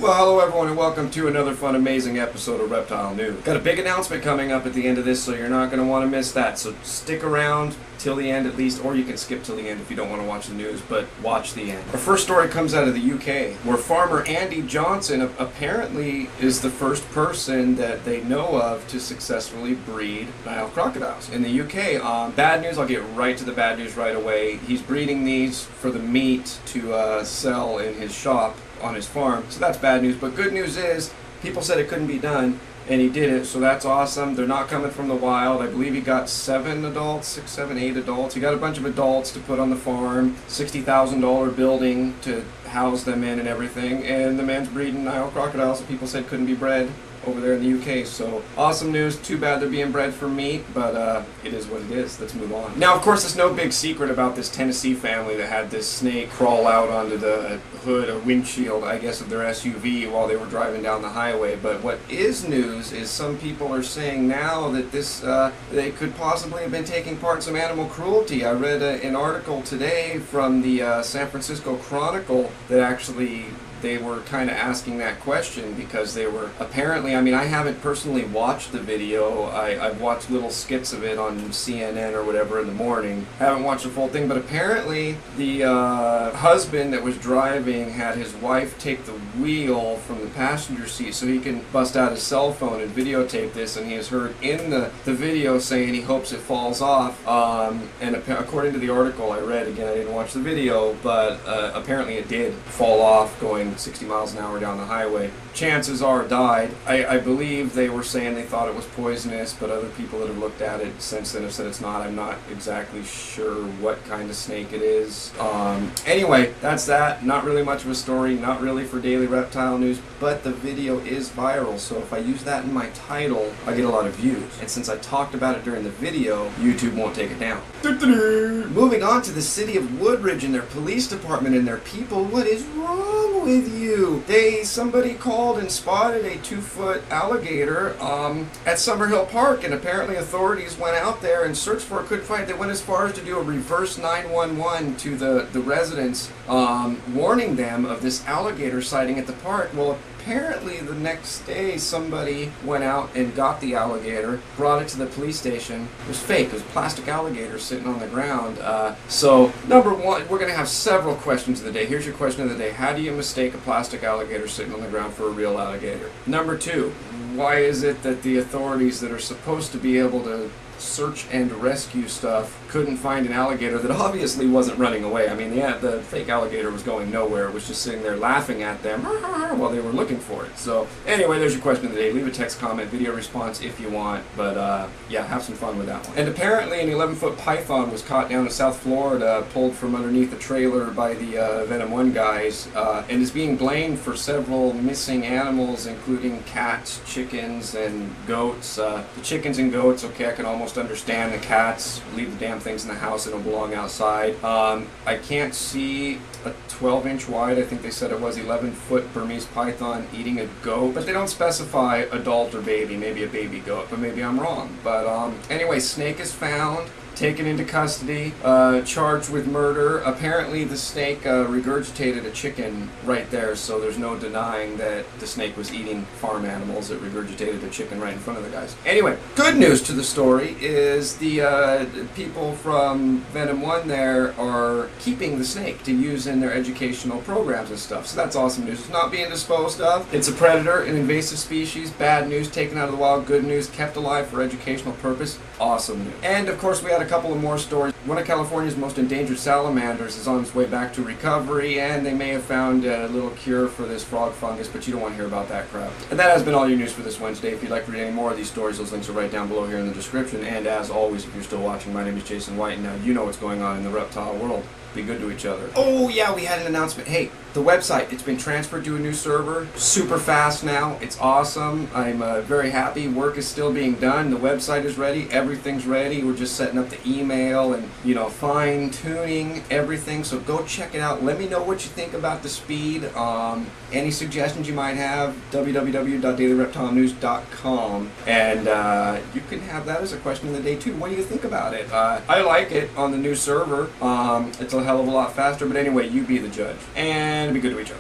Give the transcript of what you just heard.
Well, hello everyone and welcome to another fun, amazing episode of Reptile News. Got a big announcement coming up at the end of this, so you're not going to want to miss that. So stick around till the end at least, or you can skip till the end if you don't want to watch the news, but watch the end. Our first story comes out of the UK, where farmer Andy Johnson apparently is the first person that they know of to successfully breed Nile crocodiles in the UK. Bad news, I'll get right to the bad news right away. He's breeding these for the meat to sell in his shop on his farm, so that's bad news. But good news is people said it couldn't be done and he did it, so that's awesome. They're not coming from the wild. I believe he got 7 adults, 6, 7, 8 adults. He got a bunch of adults to put on the farm, $60,000 building to house them in and everything, and the man's breeding Nile crocodiles that people said couldn't be bred over there in the UK. So awesome news. Too bad they're being bred for meat, but it is what it is. Let's move on. Now, of course, it's no big secret about this Tennessee family that had this snake crawl out onto the hood or windshield, I guess, of their SUV while they were driving down the highway. But what is news is some people are saying now that this they could possibly have been taking part in some animal cruelty. I read an article today from the San Francisco Chronicle that actually they were kind of asking that question because they were apparently, I mean, I haven't personally watched the video. I've watched little skits of it on CNN or whatever in the morning. I haven't watched the full thing, but apparently the husband that was driving had his wife take the wheel from the passenger seat so he can bust out his cell phone and videotape this, and he has heard in the video saying he hopes it falls off. And according to the article I read, again, I didn't watch the video, but apparently it did fall off going 60 miles an hour down the highway. Chances are it died. I believe they were saying they thought it was poisonous, but other people that have looked at it since then have said it's not. I'm not exactly sure what kind of snake it is. Anyway, that's that. Not really much of a story, not really for daily reptile news, but the video is viral, so if I use that in my title, I get a lot of views. And since I talked about it during the video, YouTube won't take it down. Moving on to the city of Woodridge and their police department and their people. What is wrong with you? Somebody called and spotted a 2-foot alligator at Summerhill Park, and apparently authorities went out there and searched for it, couldn't find it. They went as far as to do a reverse 911 to the residents, warning them of this alligator sighting at the park. Well, apparently the next day somebody went out and got the alligator, brought it to the police station. It was fake. It was a plastic alligator sitting on the ground. So number one, we're going to have several questions of the day. Here's your question of the day. How do you mistake a plastic alligator sitting on the ground for a real alligator? Number two, why is it that the authorities that are supposed to be able to search and rescue stuff couldn't find an alligator that obviously wasn't running away? I mean, the fake alligator was going nowhere. It was just sitting there laughing at them while they were looking for it. So anyway, there's your question of the day. Leave a text, comment, video response if you want, but yeah, have some fun with that one. And apparently an 11-foot python was caught down in South Florida, pulled from underneath a trailer by the Venom 1 guys, and is being blamed for several missing animals, including cats, chickens, and goats. The chickens and goats, okay, I can almost understand. The cats, leave the damn things in the house, they don't belong outside. I can't see a 12-inch wide, I think they said it was 11-foot Burmese python eating a goat, but they don't specify adult or baby, maybe a baby goat, but maybe I'm wrong. But anyway, snake is found, taken into custody, charged with murder. Apparently the snake regurgitated a chicken right there, so there's no denying that the snake was eating farm animals. It regurgitated a chicken right in front of the guys. Anyway, good news to the story is the people from Venom 1 there are keeping the snake to use in their educational programs and stuff, so that's awesome news. It's not being disposed of. It's a predator, an invasive species. Bad news, taken out of the wild. Good news, kept alive for educational purpose. Awesome news. And of course we had a couple of more stories. One of California's most endangered salamanders is on its way back to recovery, and they may have found a little cure for this frog fungus, but you don't want to hear about that crap. And that has been all your news for this Wednesday. If you'd like to read any more of these stories, those links are right down below here in the description. And as always, if you're still watching, my name is Jason White, and now you know what's going on in the reptile world. Be good to each other. Oh yeah, we had an announcement. Hey, the website, it's been transferred to a new server. Super fast now. It's awesome. I'm very happy. Work is still being done. The website is ready. Everything's ready. We're just setting up the email and, fine tuning everything. So go check it out. Let me know what you think about the speed. Any suggestions you might have, www.dailyreptilenews.com. And you can have that as a question of the day too. What do you think about it? I like it on the new server. It's a hell of a lot faster, but anyway, you be the judge. And be good to each other.